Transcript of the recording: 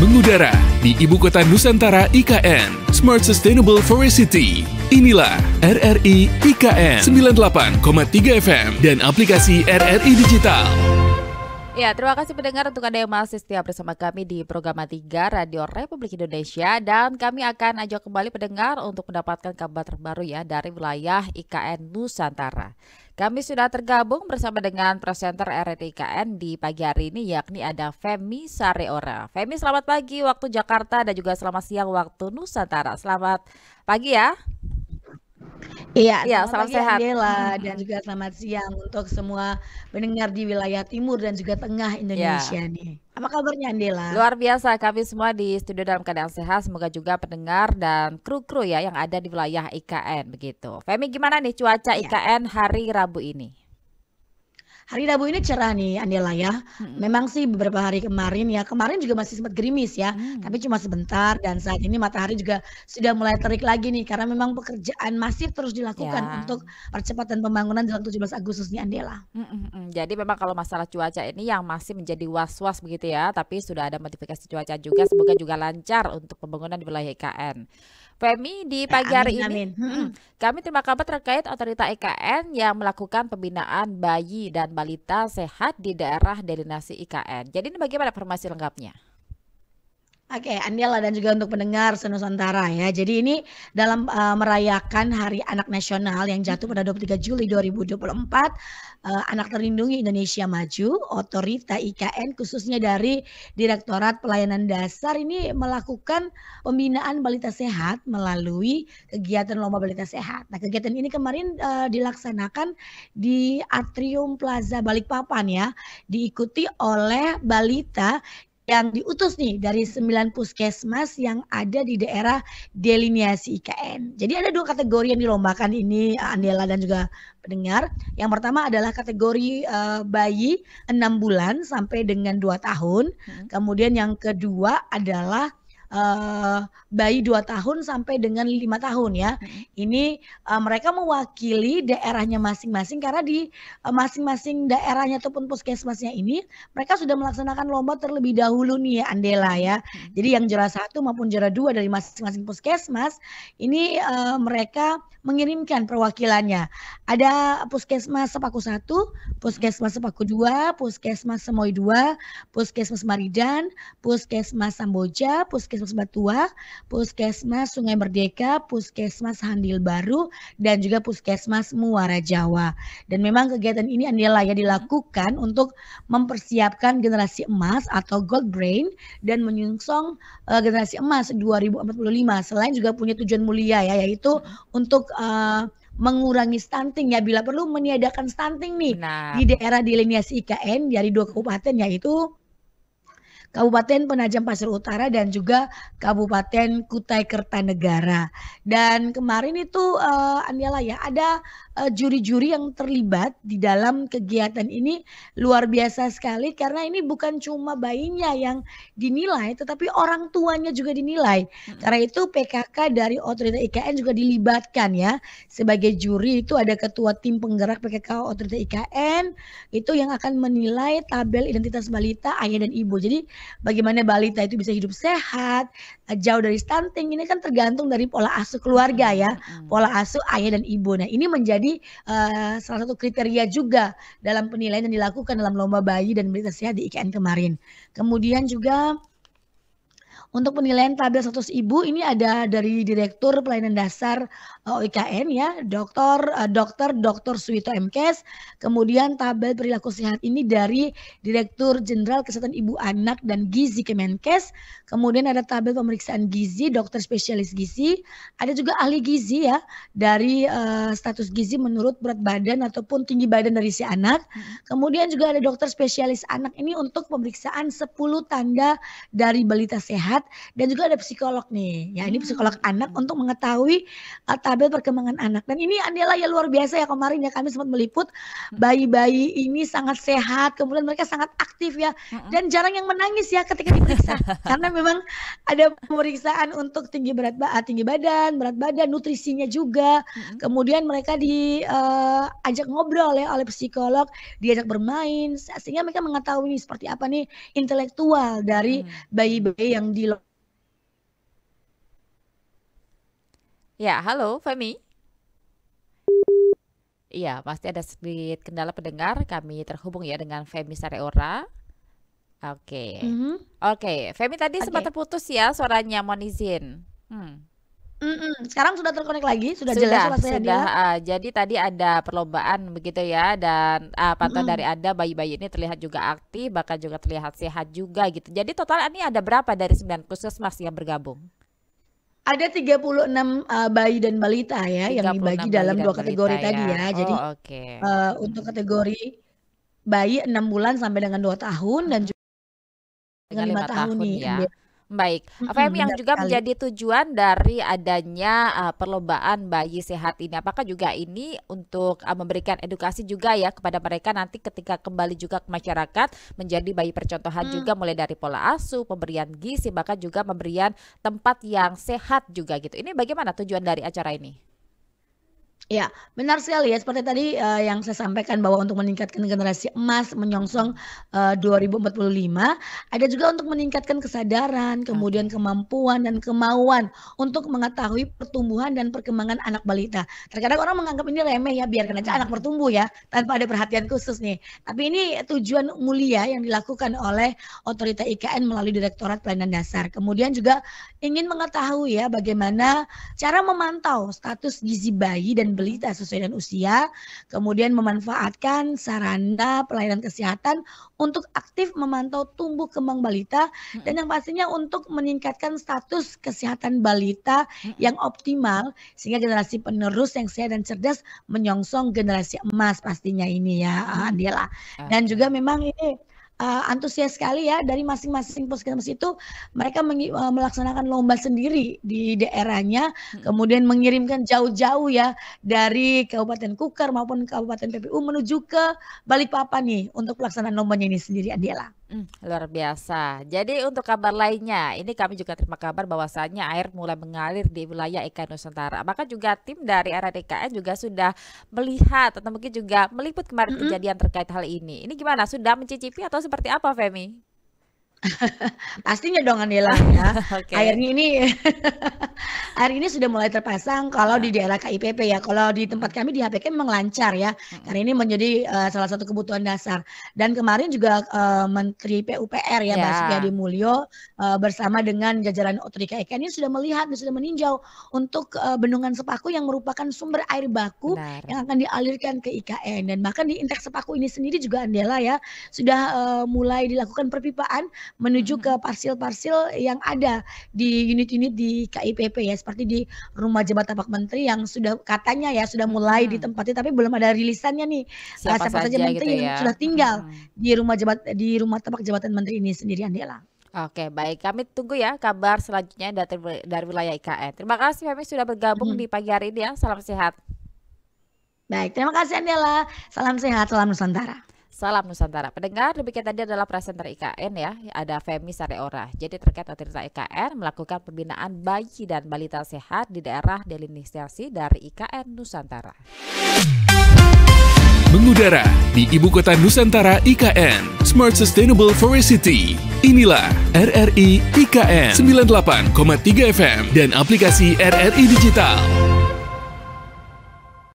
mengudara di Ibu Kota Nusantara IKN, Smart Sustainable Forest City. Inilah RRI IKN 98,3 FM dan aplikasi RRI Digital. Ya, terima kasih pendengar untuk Anda yang masih setia bersama kami di program 3 Radio Republik Indonesia, dan kami akan ajak kembali pendengar untuk mendapatkan kabar terbaru ya dari wilayah IKN Nusantara. Kami sudah tergabung bersama dengan presenter RRI IKN di pagi hari ini, yakni ada Femi Sareora. Femi, selamat pagi waktu Jakarta dan juga selamat siang waktu Nusantara. Selamat pagi ya. Iya, Ya, selamat salam pagi sehat. Andela dan juga selamat siang untuk semua pendengar di wilayah timur dan juga tengah Ya, Indonesia nih. Apa kabarnya Andela? luar biasa, kami semua di studio dalam keadaan sehat. Semoga juga pendengar dan kru-kru ya yang ada di wilayah IKN begitu. Femi, gimana nih cuaca Ya, IKN hari Rabu ini? hari Rabu ini cerah nih Andela ya. Memang sih beberapa hari kemarin juga masih sempat gerimis ya, tapi cuma sebentar dan saat ini matahari juga sudah mulai terik lagi nih karena memang pekerjaan masif terus dilakukan Ya. untuk percepatan pembangunan jelang 17 Agustus nih Andela. Jadi memang kalau masalah cuaca ini yang masih menjadi was-was begitu ya, tapi sudah ada modifikasi cuaca juga, semoga juga lancar untuk pembangunan di wilayah IKN. Femi, di Ya, pagi amin hari ini amin. kami terima kabar terkait otorita IKN yang melakukan pembinaan bayi dan balita sehat di daerah destinasi IKN. Jadi ini bagaimana informasi lengkapnya? Oke, Andela dan juga untuk pendengar senusantara ya. Jadi ini dalam merayakan Hari Anak Nasional yang jatuh pada 23 Juli 2024, Anak Terlindungi Indonesia Maju, Otorita IKN khususnya dari Direktorat Pelayanan Dasar ini melakukan pembinaan balita sehat melalui kegiatan Lomba Balita Sehat. Nah, kegiatan ini kemarin dilaksanakan di Atrium Plaza Balikpapan ya, diikuti oleh balita yang diutus nih dari 9 puskesmas yang ada di daerah delineasi IKN. Jadi ada 2 kategori yang dilombakan ini, Andela dan juga pendengar. Yang pertama adalah kategori bayi 6 bulan sampai dengan 2 tahun. Kemudian yang kedua adalah bayi 2 tahun sampai dengan 5 tahun ya. Ini mereka mewakili daerahnya masing-masing karena di masing-masing daerahnya ataupun puskesmasnya ini mereka sudah melaksanakan lomba terlebih dahulu nih ya Andela ya. Jadi yang juara 1 maupun juara 2 dari masing-masing puskesmas ini mereka mengirimkan perwakilannya. Ada Puskesmas Sepaku 1, Puskesmas Sepaku 2, Puskesmas Semoy 2, Puskesmas Maridan, Puskesmas Samboja, Puskesmas Batua, Puskesmas Sungai Merdeka, Puskesmas Handil Baru, dan juga Puskesmas Muara Jawa. Dan memang kegiatan ini Andela ya dilakukan untuk mempersiapkan generasi emas atau gold brain dan menyongsong generasi emas 2045. Selain juga punya tujuan mulia ya, yaitu untuk mengurangi stunting ya, bila perlu meniadakan stunting nih Benar. di daerah delineasi IKN dari 2 kabupaten yaitu Kabupaten Penajam Pasir Utara dan juga Kabupaten Kutai Kertanegara. Dan kemarin itu Andela ya ada juri-juri yang terlibat di dalam kegiatan ini luar biasa sekali karena ini bukan cuma bayinya yang dinilai tetapi orang tuanya juga dinilai. Karena itu PKK dari Otorita IKN juga dilibatkan ya. Sebagai juri itu ada ketua tim penggerak PKK Otorita IKN itu yang akan menilai tabel identitas balita, ayah dan ibu. Jadi bagaimana balita itu bisa hidup sehat, jauh dari stunting, ini kan tergantung dari pola asuh keluarga ya, pola asuh ayah dan ibu. Nah ini menjadi salah satu kriteria juga dalam penilaian yang dilakukan dalam lomba bayi dan balita sehat di IKN kemarin. Kemudian juga untuk penilaian tabel status ibu ini ada dari Direktur Pelayanan Dasar OIKN ya, Dr. Suwito MKes. Kemudian tabel perilaku sehat ini dari Direktur Jenderal Kesehatan Ibu Anak dan Gizi Kemenkes. Kemudian ada tabel pemeriksaan gizi, dokter spesialis gizi. Ada juga ahli gizi ya, dari status gizi menurut berat badan ataupun tinggi badan dari si anak. Kemudian juga ada dokter spesialis anak ini untuk pemeriksaan 10 tanda dari balita sehat dan juga ada psikolog nih. Ya, ini psikolog anak untuk mengetahui tabel perkembangan anak. Dan ini adalah ya luar biasa ya, kemarin ya kami sempat meliput bayi-bayi ini sangat sehat, kemudian mereka sangat aktif ya, dan jarang yang menangis ya ketika diperiksa. Karena memang ada pemeriksaan untuk tinggi badan, berat badan, nutrisinya juga. Kemudian mereka diajak ngobrol ya oleh psikolog, diajak bermain sehingga mereka mengetahui nih seperti apa nih intelektual dari bayi-bayi yang di. Ya, halo Femi. Iya, pasti ada sedikit kendala pendengar. Kami terhubung ya dengan Femi Sareora. Oke. Oke, Femi tadi sempat terputus ya suaranya, mohon izin. Sekarang sudah terkonek lagi, sudah jelas suara saya dia. Jadi tadi ada perlombaan begitu ya, dan pantauan dari Anda bayi-bayi ini terlihat juga aktif, bahkan juga terlihat sehat juga gitu. Jadi total ini ada berapa dari 9 puskesmas yang bergabung? Ada 36 bayi dan balita ya yang dibagi dalam 2 kategori tadi ya. Jadi untuk kategori bayi 6 bulan sampai dengan 2 tahun dan juga dengan 5 tahun nih. Ya. Baik, Femi, yang juga menjadi tujuan dari adanya perlombaan bayi sehat ini, apakah juga ini untuk memberikan edukasi juga ya kepada mereka nanti ketika kembali juga ke masyarakat menjadi bayi percontohan juga, mulai dari pola asuh, pemberian gizi, bahkan juga pemberian tempat yang sehat juga gitu. Ini bagaimana tujuan dari acara ini? Ya, benar sekali ya, seperti tadi yang saya sampaikan bahwa untuk meningkatkan generasi emas menyongsong 2045, ada juga untuk meningkatkan kesadaran, kemudian kemampuan dan kemauan untuk mengetahui pertumbuhan dan perkembangan anak balita. Terkadang orang menganggap ini remeh ya, biarkan aja anak bertumbuh ya, tanpa ada perhatian khusus nih. Tapi ini tujuan mulia yang dilakukan oleh Otorita IKN melalui Direktorat Pelayanan Dasar. Kemudian juga ingin mengetahui ya bagaimana cara memantau status gizi bayi dan balita sesuai dengan usia, kemudian memanfaatkan sarana pelayanan kesehatan untuk aktif memantau tumbuh kembang balita, dan yang pastinya untuk meningkatkan status kesehatan balita yang optimal sehingga generasi penerus yang sehat dan cerdas menyongsong generasi emas pastinya ini ya, Andela. Dan juga memang ini antusias sekali ya dari masing-masing puskesmas itu, mereka melaksanakan lomba sendiri di daerahnya, kemudian mengirimkan jauh-jauh ya dari Kabupaten Kukar maupun Kabupaten PPU menuju ke Balikpapan nih untuk pelaksanaan lombanya ini sendiri, Adiela. Luar biasa. Jadi untuk kabar lainnya, ini kami juga terima kabar bahwasannya air mulai mengalir di wilayah IKN Nusantara. Maka juga tim dari RADKN juga sudah melihat atau mungkin juga meliput kemarin kejadian terkait hal ini. Ini gimana? Sudah mencicipi atau seperti apa, Femi? Pastinya dong, Andela ya. Air ini sudah mulai terpasang kalau di daerah KIPP ya. Kalau di tempat kami di HPK memang lancar ya, karena ini menjadi salah satu kebutuhan dasar. Dan kemarin juga Menteri PUPR ya, Basuki Hadi Mulyo bersama dengan jajaran Otorita IKN ini sudah melihat dan sudah meninjau untuk bendungan Sepaku yang merupakan sumber air baku yang akan dialirkan ke IKN. Dan bahkan di Intek Sepaku ini sendiri juga, Andela ya, sudah mulai dilakukan perpipaan menuju ke parsil-parsil yang ada di unit-unit di KIPP ya, seperti di Rumah Jabatan Pak Menteri yang sudah katanya ya sudah mulai ditempati, tapi belum ada rilisannya nih siapa saja menteri yang sudah tinggal di rumah tapak jabatan menteri ini sendiri, Andela. Oke, baik, kami tunggu ya kabar selanjutnya dari wilayah IKN. Terima kasih Femi sudah bergabung di pagi hari ini ya, salam sehat. Baik, terima kasih Andela, salam sehat, salam Nusantara. Salam Nusantara. Pendengar, demikian tadi adalah presenter IKN ya, ada Femi Sareora. Jadi terkait Otorita IKN melakukan pembinaan bayi dan balita sehat di daerah delimitasi dari IKN Nusantara. Mengudara di Ibu Kota Nusantara IKN, Smart Sustainable Forest City. Inilah RRI IKN 98,3 FM dan aplikasi RRI Digital.